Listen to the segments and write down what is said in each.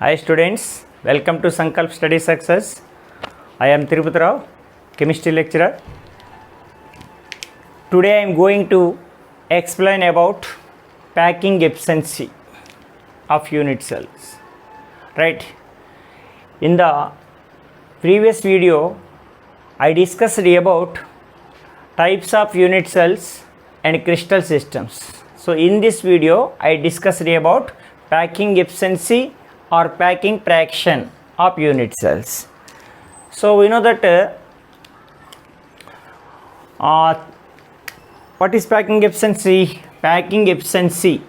Hi students, welcome to Sankalp Study Success. I am Tirupati Rao, chemistry lecturer. Today I am going to explain about packing efficiency of unit cells. Right. In the previous video, I discussed about types of unit cells and crystal systems. So in this video, I discussed about packing efficiency or packing fraction of unit cells. So we know that what is packing efficiency? Packing efficiency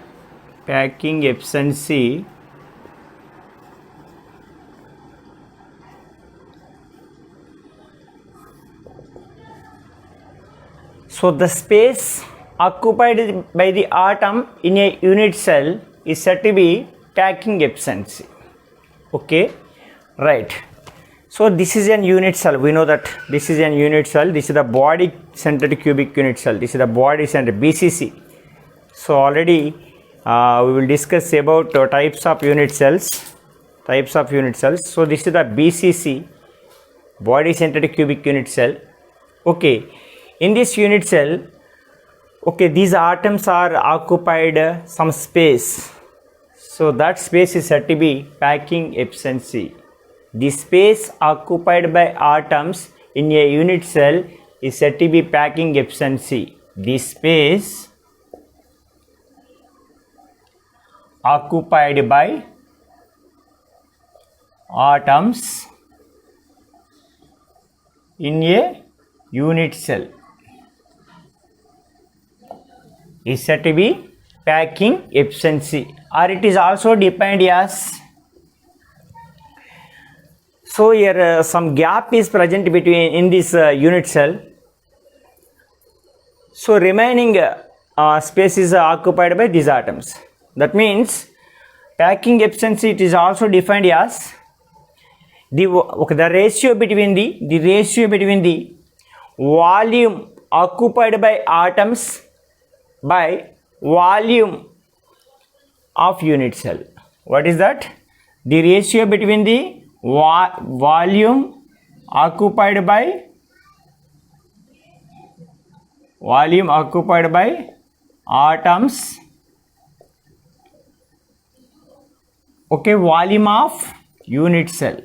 so the space occupied by the atom in a unit cell is said to be packing efficiency. Okay, right. So this is an unit cell. We know that this is an unit cell. This is the body centered cubic unit cell. This is the body centered BCC. So already we will discuss about types of unit cells. So this is the BCC, body centered cubic unit cell. Okay, in this unit cell, okay, these atoms are occupied some space. So that space is said to be packing efficiency. The space occupied by atoms in a unit cell is said to be packing efficiency. The space occupied by atoms in a unit cell is said to be packing efficiency, or it is also defined as, so here some gap is present between in this unit cell, so remaining space is occupied by these atoms. That means packing efficiency, it is also defined as the ratio between the volume occupied by atoms by volume of unit cell. What is that? The ratio between the volume occupied by atoms, okay, volume of unit cell,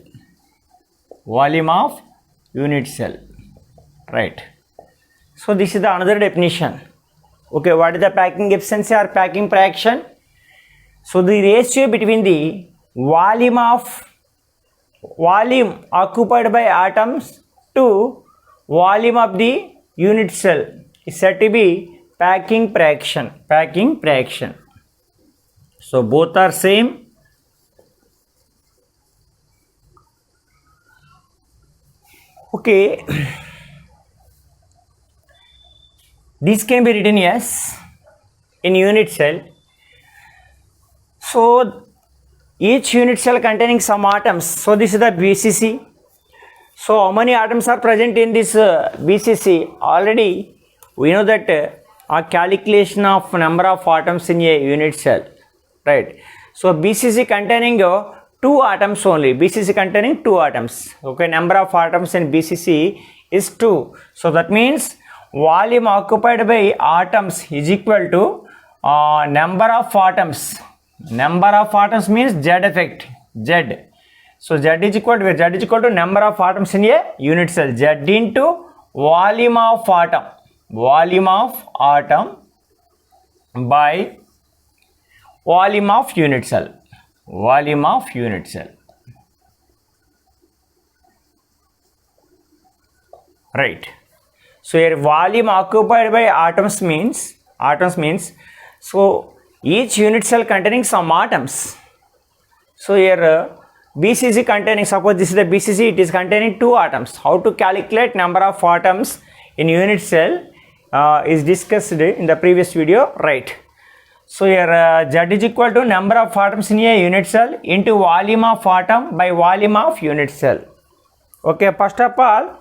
right. So this is the another definition. Okay, what is the packing efficiency or packing fraction? So the ratio between the volume occupied by atoms to volume of the unit cell is said to be packing fraction. So both are same. Okay, this can be written as in unit cell. So each unit cell containing some atoms. So this is the BCC. So how many atoms are present in this BCC? Already we know that a calculation of number of atoms in a unit cell, right? So BCC containing two atoms only. Okay, number of atoms in BCC is 2. So that means volume occupied by atoms is equal to number of atoms. Number of atoms means Z effect, Z. So Z is equal to number of atoms in a unit cell, Z into volume of atom by volume of unit cell, right. So here volume occupied by atoms means so each unit cell containing some atoms. So here BCC containing, suppose this is the BCC, it is containing 2 atoms. How to calculate number of atoms in unit cell is discussed in the previous video, right. So here Z is equal to number of atoms in a unit cell into volume of atom by volume of unit cell. Okay, first of all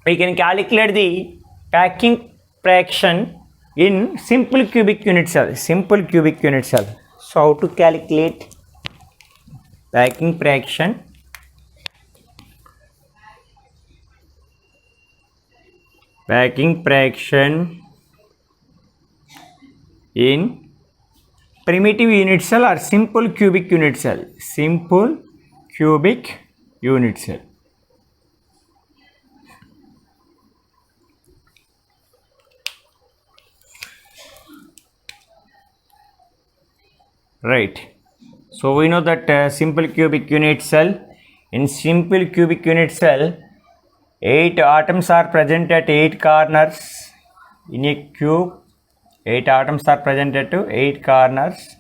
we can calculate the packing fraction in simple cubic unit cell. So how to calculate packing fraction in primitive unit cell or simple cubic unit cell. Simple cubic unit cell. Right. So we know that simple cubic unit cell. In simple cubic unit cell, 8 atoms are present at 8 corners in a cube. 8 atoms are present at 8 corners.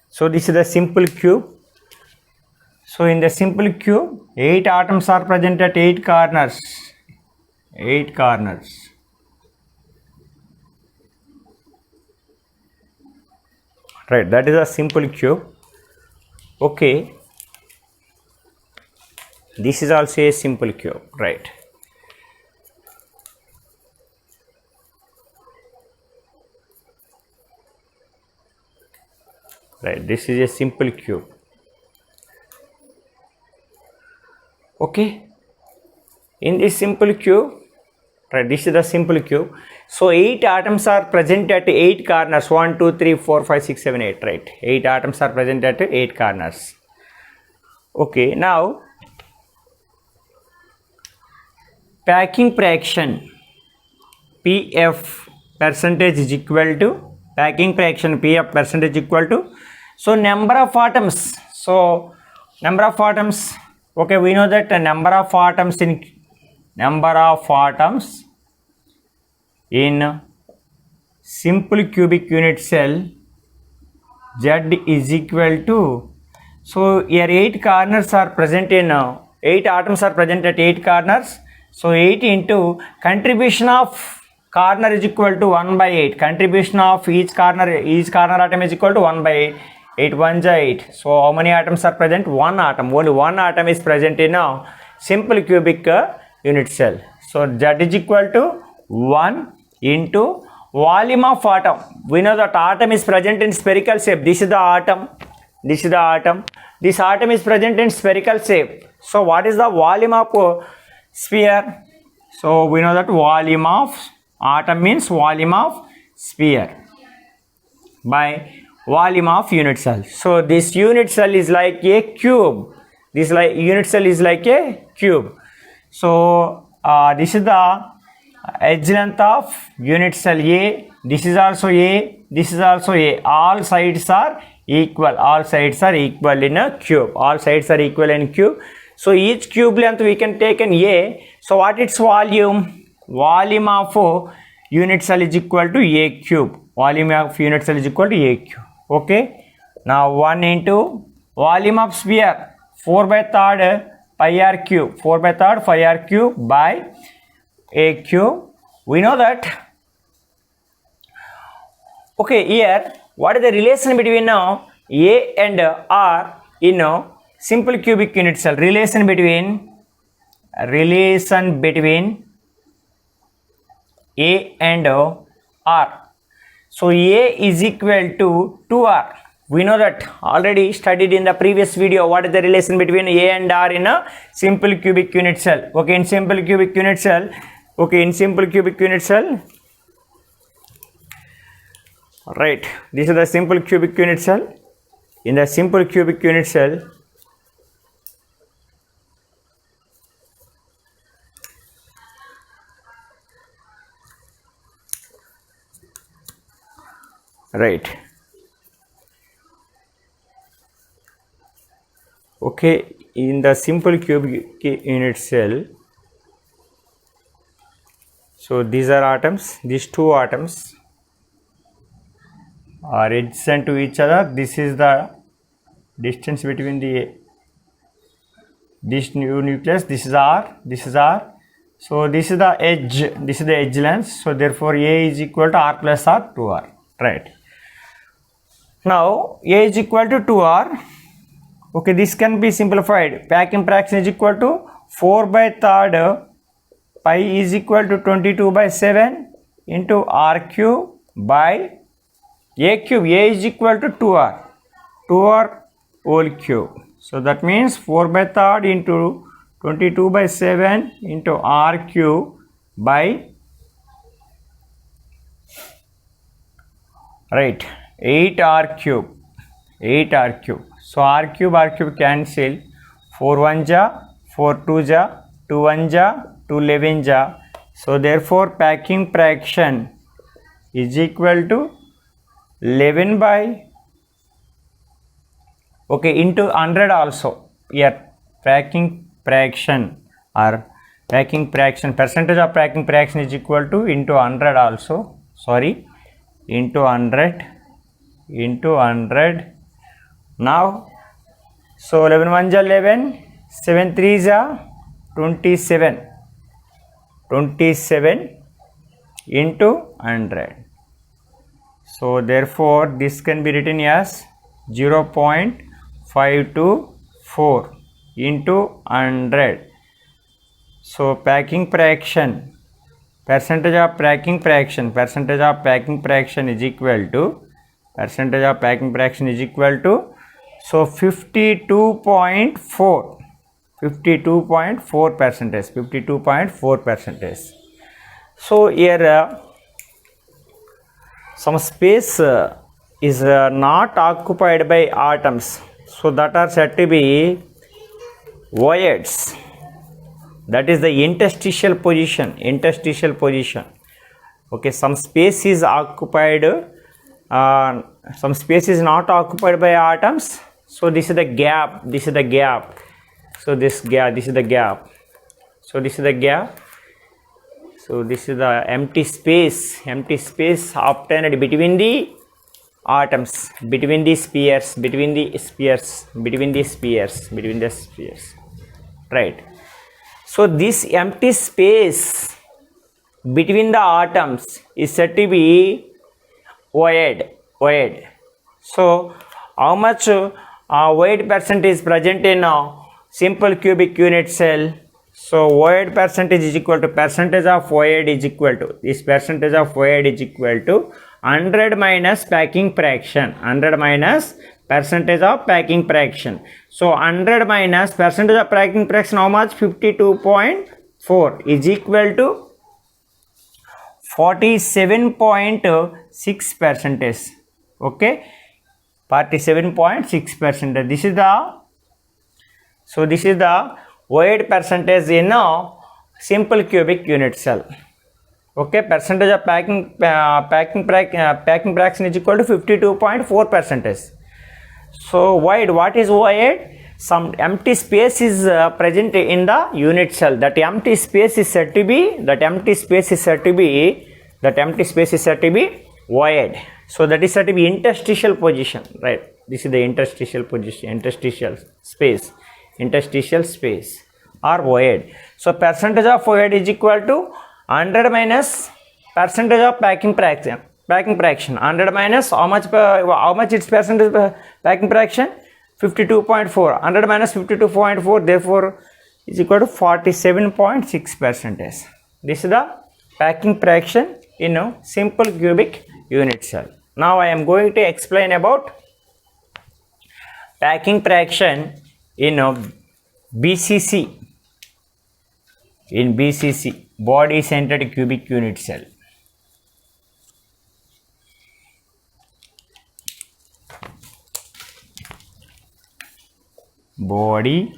So this is the simple cube. So in the simple cube, 8 atoms are present at 8 corners. 8 corners. Right, that is a simple cube. Okay. This is also a simple cube, right? Right, this is a simple cube. Okay. In this simple cube, right, this is the simple cube. So 8 atoms are present at 8 corners. 1, 2, 3, 4, 5, 6, 7, 8. Right. 8 atoms are present at 8 corners. Okay. Now, packing fraction PF percentage is equal to packing fraction PF percentage equal to. So number of atoms. So number of atoms. Okay, we know that the number of atoms in simple cubic unit cell Z is equal to, so here 8 corners are present in 8 atoms are present at 8 corners. So 8 into contribution of corner is equal to 1 by 8. Contribution of each corner atom is equal to 1 by 8. 8 1 is 8. So how many atoms are present? 1 atom. Only 1 atom is present in a simple cubic unit cell. So Z is equal to 1 into volume of atom. We know that atom is present in spherical shape. This is the atom. This is the atom. This atom is present in spherical shape. So what is the volume of sphere? So we know that volume of atom means volume of sphere by volume of unit cell. So this unit cell is like a cube. This unit cell is like a cube. So this is the edge length of unit cell A. This is also A. This is also A. All sides are equal. All sides are equal in a cube. All sides are equal in cube. So each cube length we can take an A. So what its volume? Volume of unit cell is equal to A cube. Volume of unit cell is equal to A cube. Okay. Now 1 into volume of sphere 4 by 3rd pi r cube. 4 by 3rd pi r cube by A cube. We know that. Okay, here what is the relation between A and R in simple cubic unit cell? Relation between A and R. So A is equal to 2R. We know that already studied in the previous video. What is the relation between A and R in a simple cubic unit cell? Okay, in simple cubic unit cell. Okay, in simple cubic unit cell. Right. This is the simple cubic unit cell. In the simple cubic unit cell, right. Okay, in the simple cubic unit cell, so these are atoms. These two atoms are adjacent to each other. This is the distance between this new nucleus. This is R. This is R. So this is the edge. This is the edge length. So therefore A is equal to R plus R 2R. Right. Now A is equal to 2R. Okay, this can be simplified. Packing fraction is equal to 4 by 3rd pi is equal to 22 by 7 into R cube by a cube. A is equal to 2r, 2r whole cube. So that means 4 by 3rd into 22 by 7 into r cube by, right, 8r cube, 8r cube. So r cube cancel, 4 1 ja, 4 2 ja, 2 1 ja, 2 11 ja. So therefore packing fraction is equal to 11 by, okay, into 100 also. Here packing fraction or packing fraction, percentage of packing fraction is equal to into 100 also, sorry, into 100 into 100. Now so 11 1 ja 11, 7 3 ja 27, 27 into 100. So therefore this can be written as 0.524 into 100. So packing fraction, percentage of packing fraction, percentage of packing fraction is equal to, percentage of packing fraction is equal to, so 52.4, 52.4 percentage, 52.4 percentage. So here some space is not occupied by atoms, so that are said to be voids. That is the interstitial position, interstitial position. Okay, some space is occupied, some space is not occupied by atoms. So this is the gap, this is the gap. So this gap, this is the gap. So this is the gap. So this is the empty space obtained between the atoms, between the spheres, between the spheres, between the spheres, between the spheres, right? So this empty space between the atoms is said to be void, void. So how much void percent is present in a simple cubic unit cell? So void percentage is equal to, percentage of void is equal to, this percentage of void is equal to 100 minus packing fraction, 100 minus percentage of packing fraction. So 100 minus percentage of packing fraction, how much? 52.4 is equal to 47.6 percentage. Okay, 47.6 percentage. This is the, so this is the void percentage in a simple cubic unit cell. Okay, percentage of packing fraction is equal to 52.4 percentage. So void, what is void? Some empty space is present in the unit cell. That empty space is said to be, that empty space is said to be, that empty space is said to be void. So that is said to be interstitial position, right? This is the interstitial position, interstitial space, interstitial space or void. So percentage of void is equal to 100 minus percentage of packing fraction, packing fraction, 100 minus how much its percentage packing fraction? 52.4, 100 minus 52.4, therefore is equal to 47.6 percentage. This is the packing fraction in a simple cubic unit cell. Now I am going to explain about packing fraction in a BCC, in BCC, body centered cubic unit cell. Body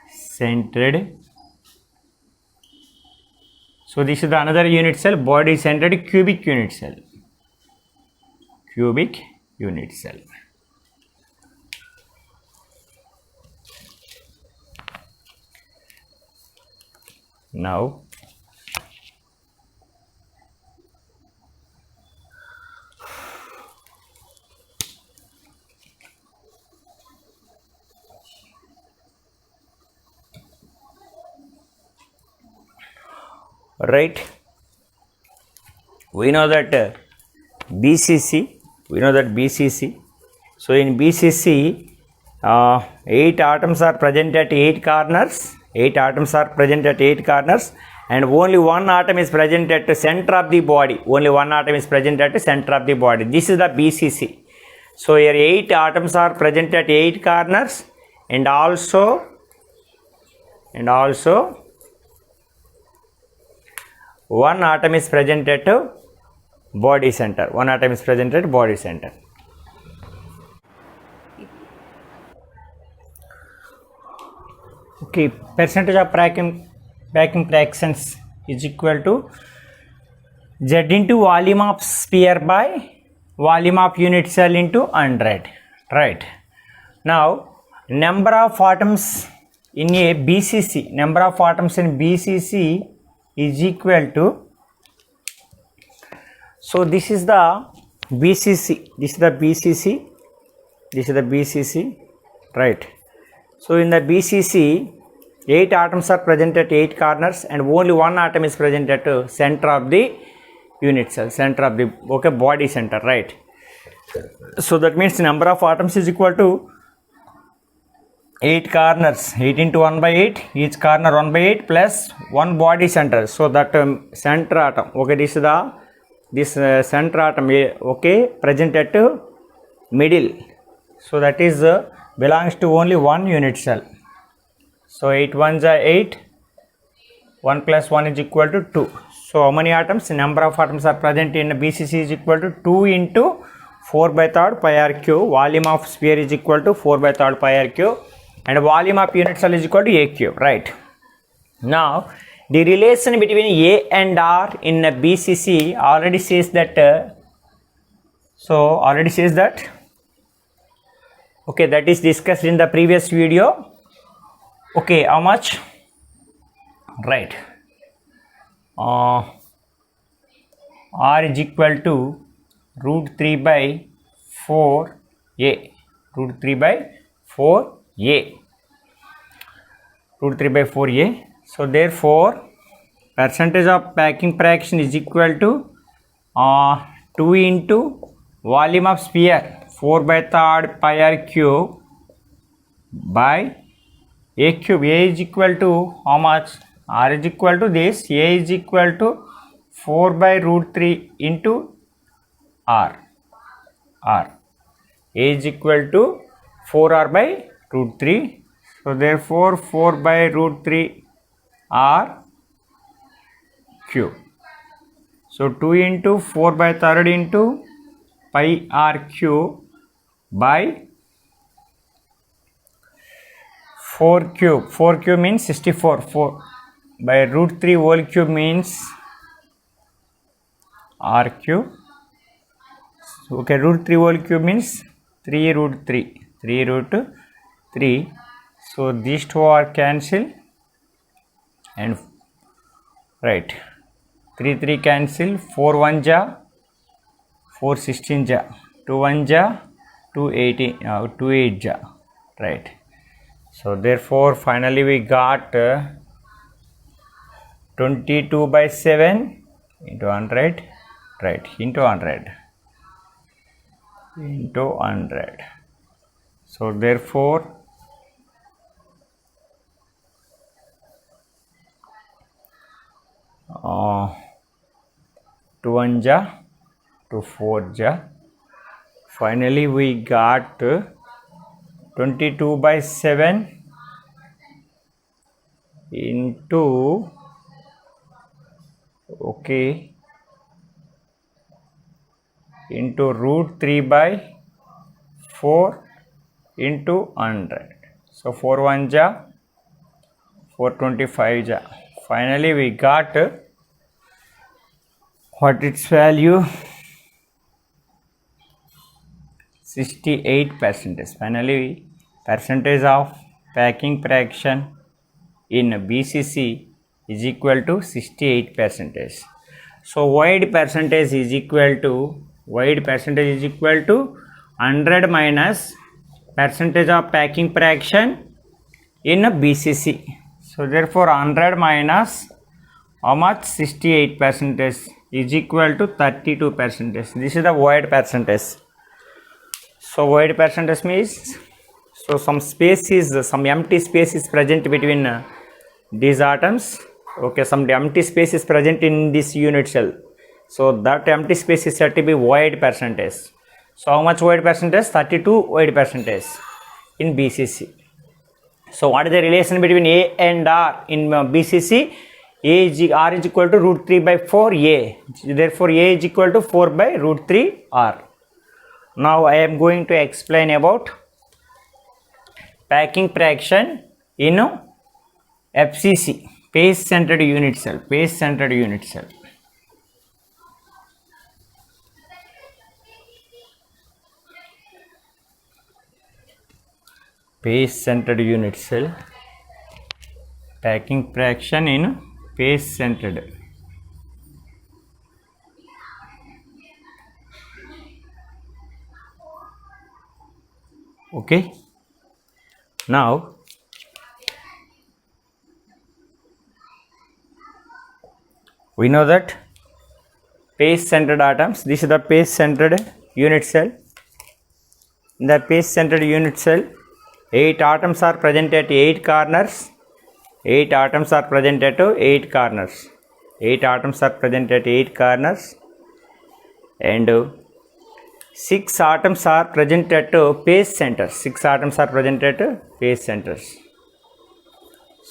centered, so this is the another unit cell, body centered cubic unit cell, cubic unit cell. Now right, we know that BCC, we know that BCC, so in BCC 8 atoms are present at 8 corners, 8 atoms are present at 8 corners and only one atom is present at the center of the body. Only one atom is present at the center of the body. This is the BCC. So here 8 atoms are present at 8 corners, and also one atom is present at body center. One atom is present at body center. Okay, percentage of packing fractions is equal to Z into volume of sphere by volume of unit cell into 100. Right. Now, number of atoms in a BCC, number of atoms in BCC is equal to, so this is the BCC, this is the BCC, this is the BCC, right. So in the BCC, 8 atoms are present at 8 corners, and only one atom is present at the center of the unit cell, center of the body center, right. So that means the number of atoms is equal to 8 corners, 8 into 1 by 8, each corner 1 by 8 plus 1 body center. So that center atom, okay, this is the center atom, okay, present at middle. So that is belongs to only one unit cell. So 8 ones are 8, 1 plus 1 is equal to 2. So how many atoms? Number of atoms are present in BCC is equal to 2 into 4 by 3rd pi r cube. Volume of sphere is equal to 4 by 3rd pi r cube, and volume of unit cell is equal to a cube, right. Now the relation between A and R in a BCC already says that, okay, that is discussed in the previous video. Okay, how much? Right. R is equal to root 3 by 4a, root 3 by 4a, root 3 by 4a. So therefore percentage of packing fraction is equal to 2 into volume of sphere 4 by 3rd pi r cube by a cube. A is equal to how much? R is equal to this. A is equal to 4 by root 3 into R. A is equal to 4R by root 3. So therefore 4 by root 3 R cube. So 2 into 4 by 3rd into pi r cube by 4 cube. 4 cube means 64. 4 by root 3 whole cube means r cube. Okay, root 3 whole cube means 3 root 3. 3 root 3. So these two are cancel, and right, 3 3 cancel, 4 1 ja, 4 16 ja, 2 1 ja, 2 18, 2 8 ja, right. So therefore finally we got 22 by 7 into 100, right, into 100, into 100. So therefore 2 1 ja, 2 4 ja. Finally we got 22 by 7 into, okay, into root 3 by 4 into 100. So 4 1 ja, 425 ja. Finally we got what its value? 68%. Finally percentage of packing fraction in BCC is equal to 68%. So void percentage is equal to 100 minus percentage of packing fraction in BCC. So therefore 100 minus how much? 68% is equal to 32%. This is the void percentage. So void percentage means, so some space is, some empty space is present between these atoms. Okay, some empty space is present in this unit cell. So that empty space is said to be void percentage. So how much void percentage? 32 void percentage in BCC. So what is the relation between A and R in BCC? R is equal to root 3 by 4 A. Therefore A is equal to 4 by root 3 R. Now I am going to explain about packing fraction in FCC, phase centered unit cell. Phase centered unit cell. Phase centered unit cell. Packing fraction in phase centered. Okay. Now we know that phase centered atoms. This is the phase centered unit cell. In the phase centered unit cell, 8 atoms are present at 8 corners. 8 atoms are present at 8 corners. 8 atoms are present at 8 corners, and 6 atoms are present at phase centers. 6 atoms are present at phase centers.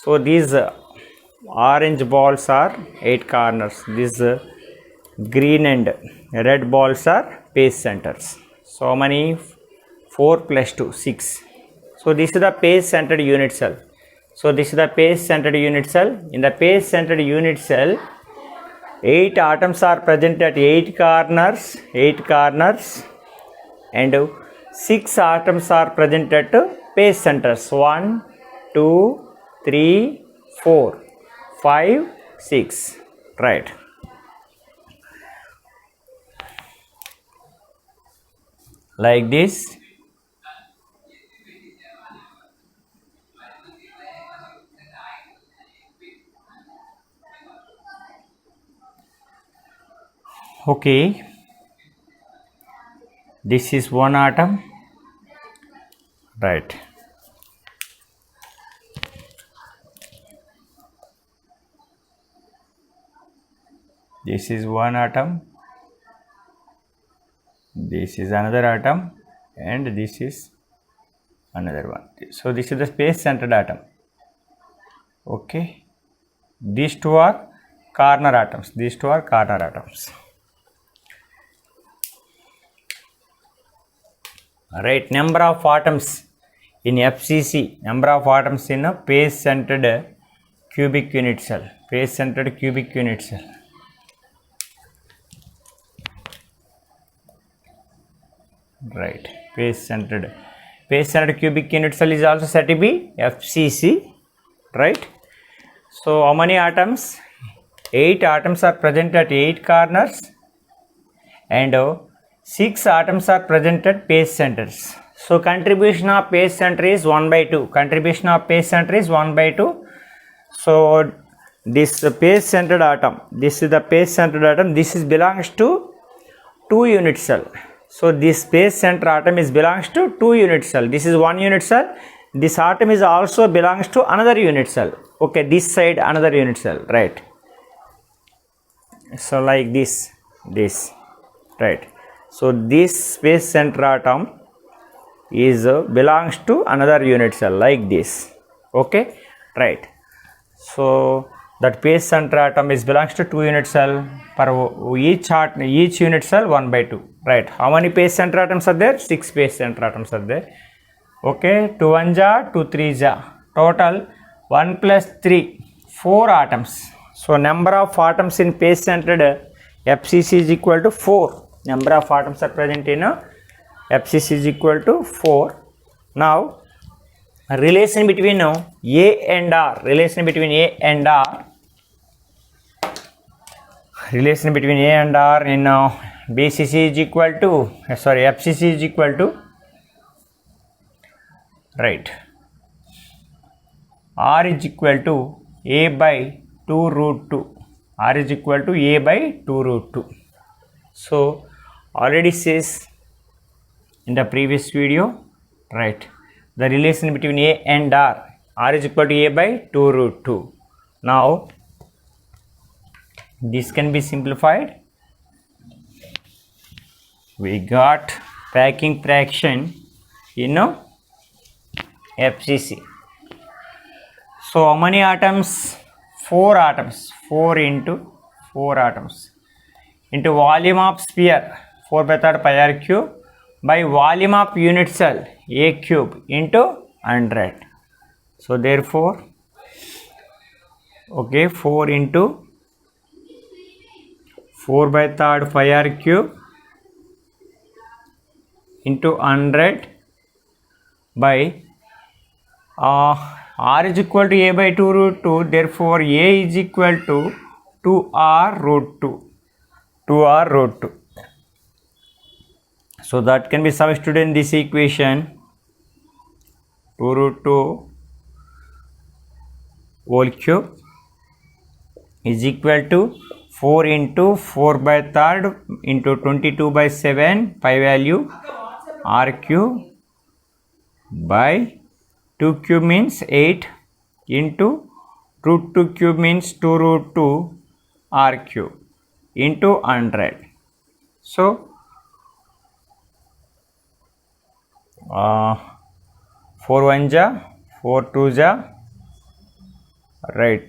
So these orange balls are 8 corners. These green and red balls are phase centers. So how many? 4 plus 2, 6. So this is the phase centered unit cell. So this is the phase centered unit cell. In the phase centered unit cell, 8 atoms are present at 8 corners. 8 corners, and 6 atoms are present at phase centers. 1, 2, 3, 4, 5, 6. Right. Like this. Okay. This is one atom. Right. This is one atom. This is another atom, and this is another one. So this is the phase centered atom. Okay. These two are corner atoms. These two are corner atoms. Right. Number of atoms in FCC. Number of atoms in a phase centered cubic unit cell. Phase centered cubic unit cell. Right. Phase centered cubic unit cell is also said to be FCC. Right. So how many atoms? 8 atoms are present at 8 corners, and 6 atoms are present at phase centers. So contribution of phase center is 1 by 2. Contribution of phase center is 1 by 2. So this phase centered atom, this is the phase centered atom. This is belongs to 2 unit cell. So this phase center atom is belongs to 2 unit cell. This is 1 unit cell. This atom is also belongs to another unit cell. Okay, this side another unit cell. Right. So like this. Right. So this phase center atom is belongs to another unit cell like this. Okay. Right. So that phase center atom is belongs to 2 unit cell. For each unit cell 1 by 2. Right. How many phase center atoms are there? 6 phase center atoms are there. Okay. 2 1 ja, 2 3 ja. Total 1 plus 3, 4 atoms. So number of atoms in phase centered FCC is equal to 4. Number of atoms are present in FCC is equal to 4. Now relation between A and R. Relation between A and R. Relation between A and R in BCC is equal to, FCC is equal to, right, R is equal to A by 2 root 2. R is equal to A by 2 root 2. So already says in the previous video, right, the relation between A and R is equal to A by 2 root 2. Now This can be simplified. We got packing fraction in FCC. So how many atoms? 4 atoms. 4 into 4 atoms into volume of sphere 4 by 3 pi r cube by volume of unit cell A cube into 100. So therefore, okay, 4 into 4 by 3 pi r cube into 100 by r is equal to a by 2 root 2. Therefore, a is equal to 2r root 2. 2r root 2. So that can be substituted in this equation. 2 root 2 whole cube is equal to 4 into 4 by 3 into 22 by 7 pi value r cube by 2 cube means 8 into root 2 cube means 2 root 2 r cube into 100. So 4 1 ja, 4 2 ja, right,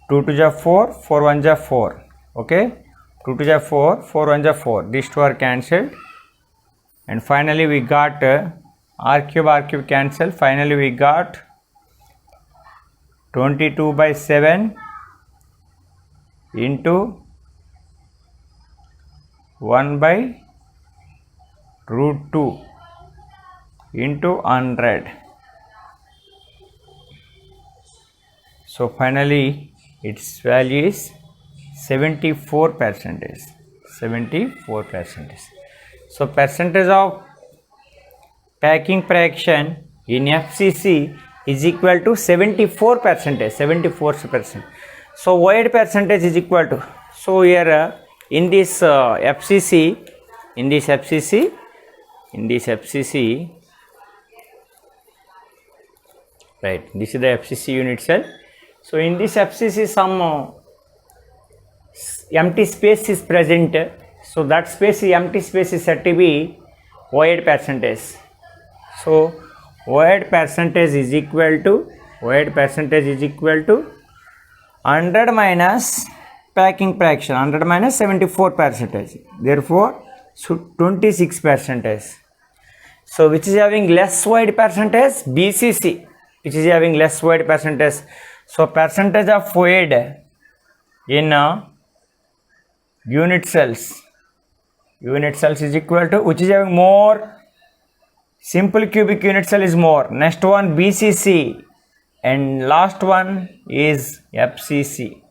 2 2 ja 4, 4 1 ja 4, okay, 2 2 ja 4, 4 1 ja 4, these two are cancelled, and finally we got r cube cancel. Finally we got 22 by 7 into 1 by root 2 into 100. So finally its value is 74%. 74%. So percentage of packing fraction in FCC is equal to 74%. 74%. So void percentage is equal to, so here in this FCC, right, this is the FCC unit cell. So in this FCC some empty space is present. So that space, empty space is said to be void percentage. So void percentage is equal to 100 minus packing fraction, 100 minus 74%. Therefore 26%. So which is having less void percentage? BCC, which is having less void percentage. So percentage of void in unit cells is equal to, which is having more, simple cubic unit cell is more, next one BCC, and last one is FCC.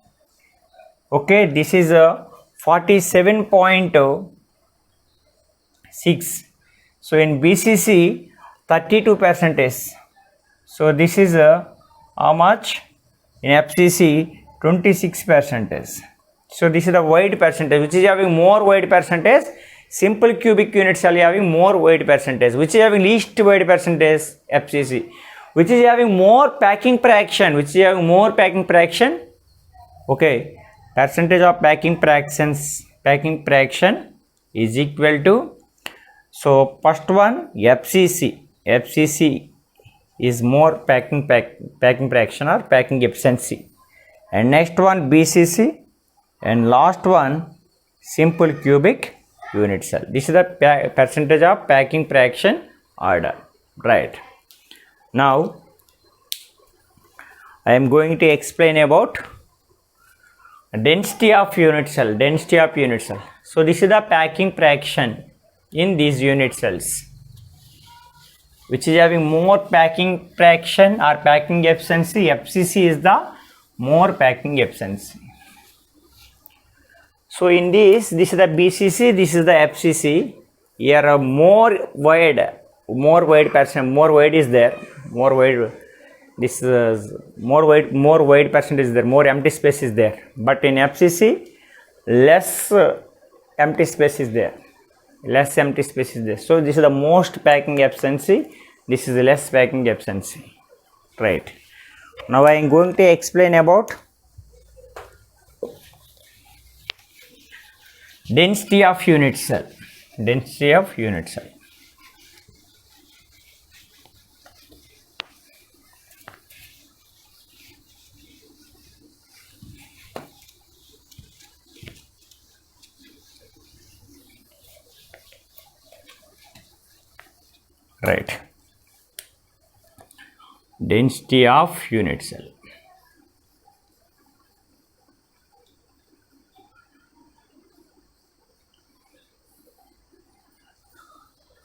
Okay, this is a 47.6. So in BCC 32%. So this is how much? In FCC 26%. So this is the void percentage, which is having more void percentage. Simple cubic unit cell having more void percentage, which is having least void percentage, FCC. Which is having more packing fraction, okay, percentage of packing fraction is equal to, so first one FCC is more packing fraction or packing efficiency, and next one BCC, and last one simple cubic unit cell. This is the percentage of packing fraction order, right? Now I am going to explain about density of unit cell. So this is the packing fraction in these unit cells, which is having more packing fraction or packing efficiency. FCC is the more packing efficiency. So in this is the BCC, this is the FCC. Here more void percent, more void is there, more void. This is more void percent is there, more empty space is there. But in FCC, less empty space is there. So this is the most packing efficiency. This is the less packing efficiency, right? Now I am going to explain about Density of unit cell. Density of unit cell. Right. Density of unit cell.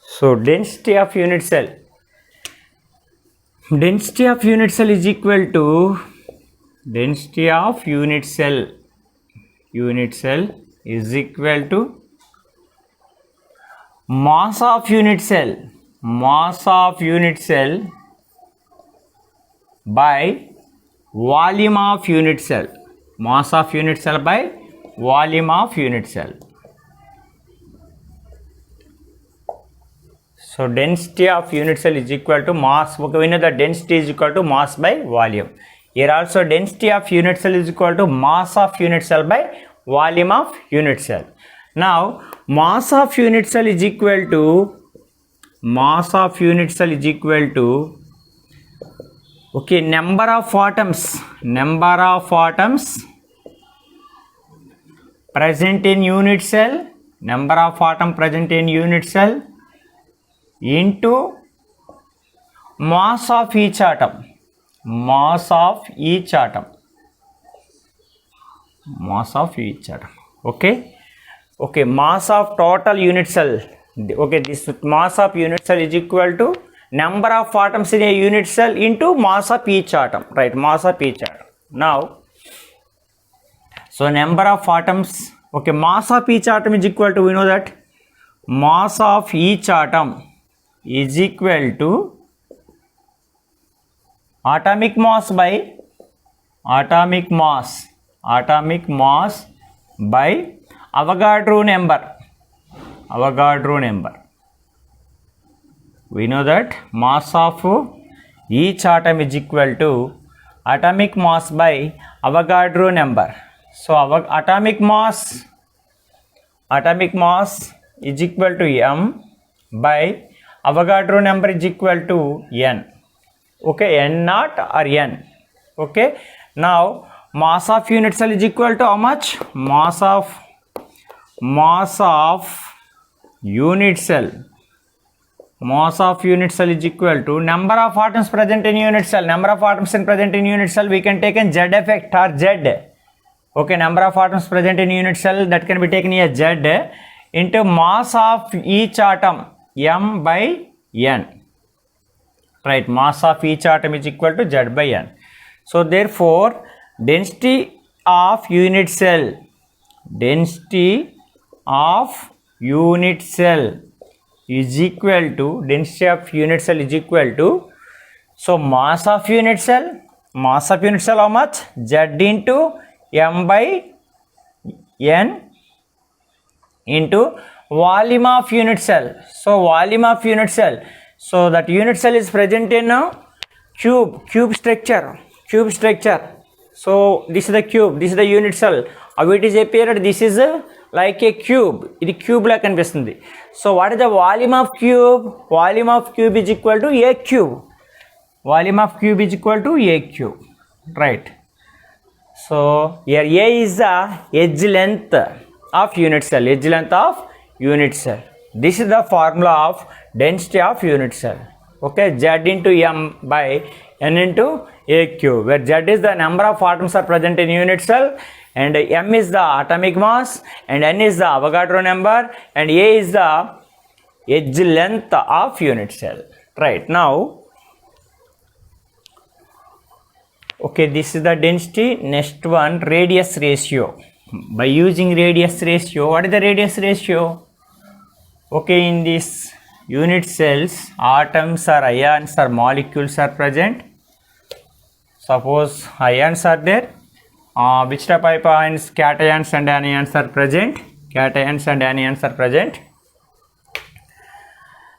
So density of unit cell. Density of unit cell is equal to density of unit cell. Unit cell is equal to mass of unit cell. Mass of unit cell by volume of unit cell. Mass of unit cell by volume of unit cell. So density of unit cell is equal to mass. Okay, we know that density is equal to mass by volume. Here also density of unit cell is equal to mass of unit cell by volume of unit cell. Now mass of unit cell is equal to okay, number of atoms present in unit cell, number of atom present in unit cell into mass of each atom. Mass of each atom. Okay. Okay, mass of total unit cell. Okay, this mass of unit cell is equal to number of atoms in a unit cell into mass of each atom. Right, mass of each atom. Now, so number of atoms. Okay, mass of each atom is equal to, we know that mass of each atom is equal to atomic mass by Avogadro number. We know that mass of each atom is equal to atomic mass by Avogadro number. So atomic mass is equal to m by Avogadro number is equal to n. Okay, n naught or n. Okay, now mass of unit cell is equal to how much? Mass of unit cell. Mass of unit cell is equal to number of atoms present in unit cell. Number of atoms present in unit cell, we can take in Z effect or Z. Okay, number of atoms present in unit cell, that can be taken as Z into mass of each atom, m by n. Right, mass of each atom is equal to Z by n. So therefore density of unit cell is equal to so mass of unit cell how much? Z into m by n into volume of unit cell. So volume of unit cell, so that unit cell is present in a cube structure. So this is the cube, this is the unit cell. How it is appeared? This is like a cube. It is cube like kanipistundi. So what is the volume of cube? Volume of cube is equal to a cube. Right. So here a is the edge length of unit cell. This is the formula of density of unit cell. Okay, Z into m by n into a cube, where Z is the number of atoms are present in unit cell, and m is the atomic mass, and n is the Avogadro number, and a is the edge length of unit cell. Right, now, okay, this is the density. Next one, radius ratio. By using radius ratio, what is the radius ratio? Okay, in this unit cells, atoms or ions or molecules are present. Suppose ions are there. Which type of ions? Cations and anions are present.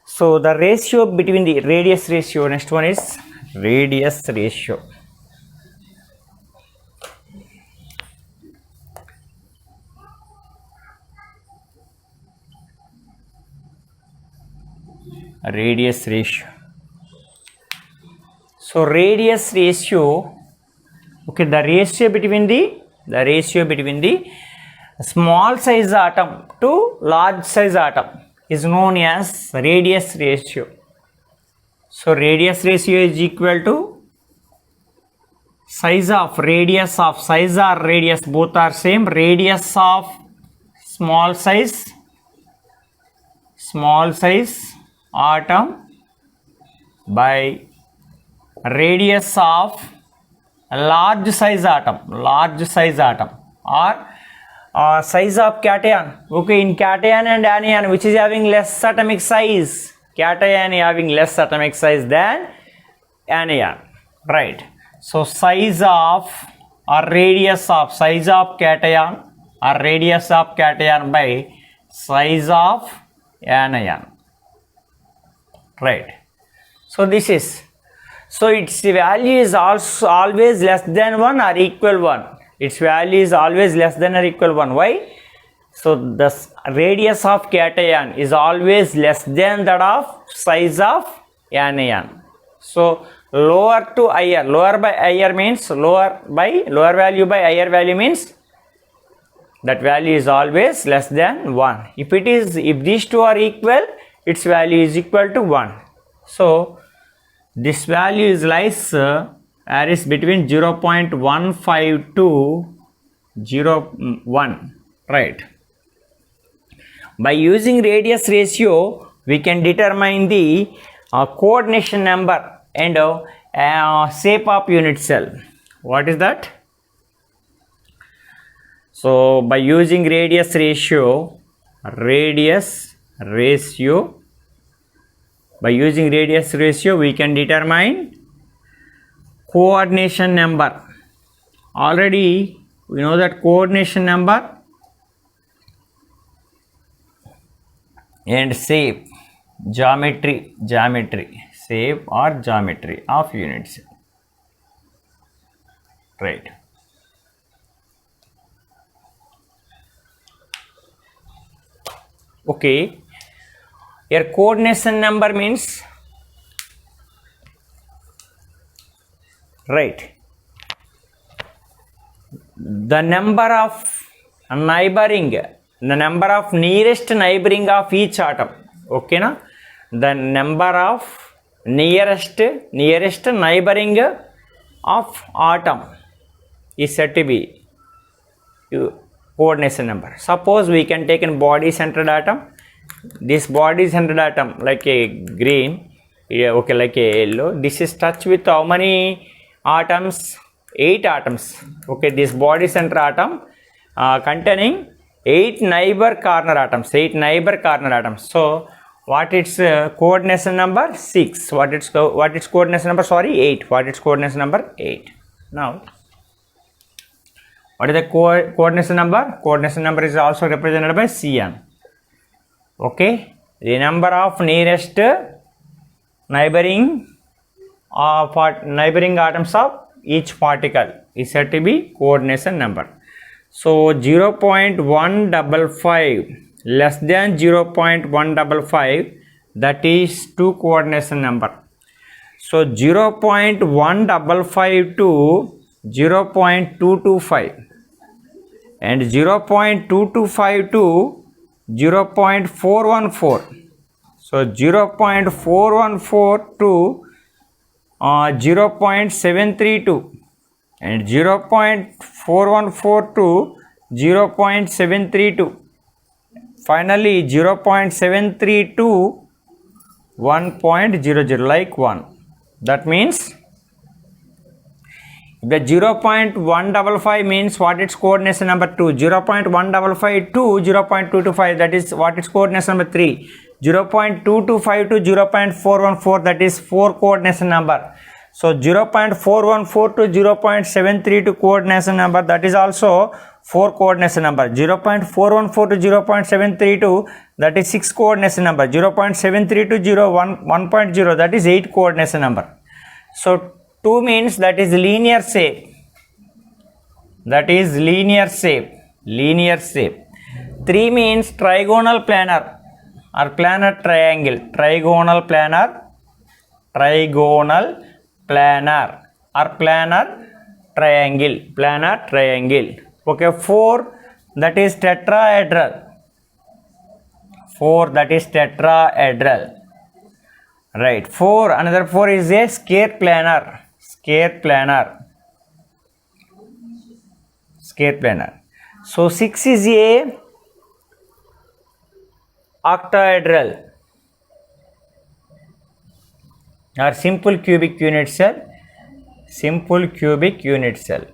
So the ratio between the radius ratio, next one is radius ratio. radius ratio. So radius ratio, okay, the ratio between the small size atom to large size atom is known as radius ratio. So radius ratio is equal to size or radius both are same. Radius of small size atom by radius of large size atom or size of cation. Okay, in cation and anion, which is having less atomic size? Cation having less atomic size than anion, right? So size of or radius of cation or radius of cation by size of anion, right? So this is, so its value is also always less than 1 or equal 1. Its value is always less than or equal 1. Why? So the radius of cation is always less than that of size of anion. So lower to higher, lower by higher means lower value by higher value means that value is always less than 1. If these two are equal, its value is equal to 1. So this value is lies varies between 0.15 to 0.1, right? By using radius ratio, we can determine the coordination number and shape of unit cell. What is that? So by using radius ratio, we can determine coordination number. Already we know that coordination number and shape, geometry, shape or geometry of units, right? Okay, here coordination number means, right, the number of nearest neighboring of each atom. Okay na, the number of nearest neighboring of atom is said to be coordination number. Suppose we can take a body centered atom. This body centered atom like a green, okay, like a yellow. This is touched with how many atoms? 8 atoms. Okay, this body center atom containing 8 neighbor corner atoms. So what its coordination number? 6. What its coordination number? Sorry, 8. What its coordination number? 8. Now what is the coordination number? Coordination number is also represented by Cn. Okay, the number of nearest neighboring atoms of each particle is said to be coordination number. So 0.155 less than 0.155, that is 2 coordination number. So 0.155 to 0.225 and 0.225 to 0.414. So 0.414 to 0.732 and 0.414 to 0.732. Finally 0.732 1.00 like 1. That means the 0.155 means what its coordination number 2, 0.155 to 0.225, that is what its coordination number 3, 0.225 to 0.414, that is 4 coordination number. So 0.414 to 0.732 coordination number, that is also 4 coordination number. 0.414 to 0.732, that is 6 coordination number. 0.732 to 1.0, that is 8 coordination number. So 2 means that is linear shape. 3 means trigonal planar. or planar triangle, trigonal planar, trigonal planar or planar triangle. Okay, 4 that is tetrahedral. 4 that is tetrahedral. Right. 4 another 4 is a scale planar. So 6 is a octahedral or simple cubic unit cell. Simple cubic unit cell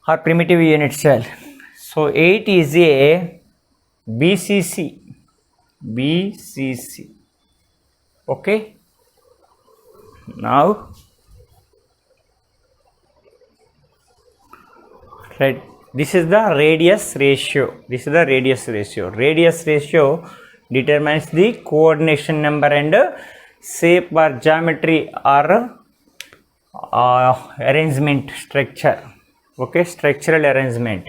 or primitive unit cell. So 8 is a BCC. Okay, now right, this is the radius ratio. Radius ratio determines the coordination number and shape or geometry or arrangement structure. Okay, structural arrangement.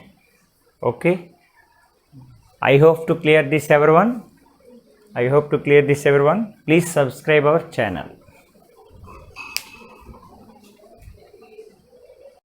Okay, I hope to clear this everyone. Please subscribe our channel.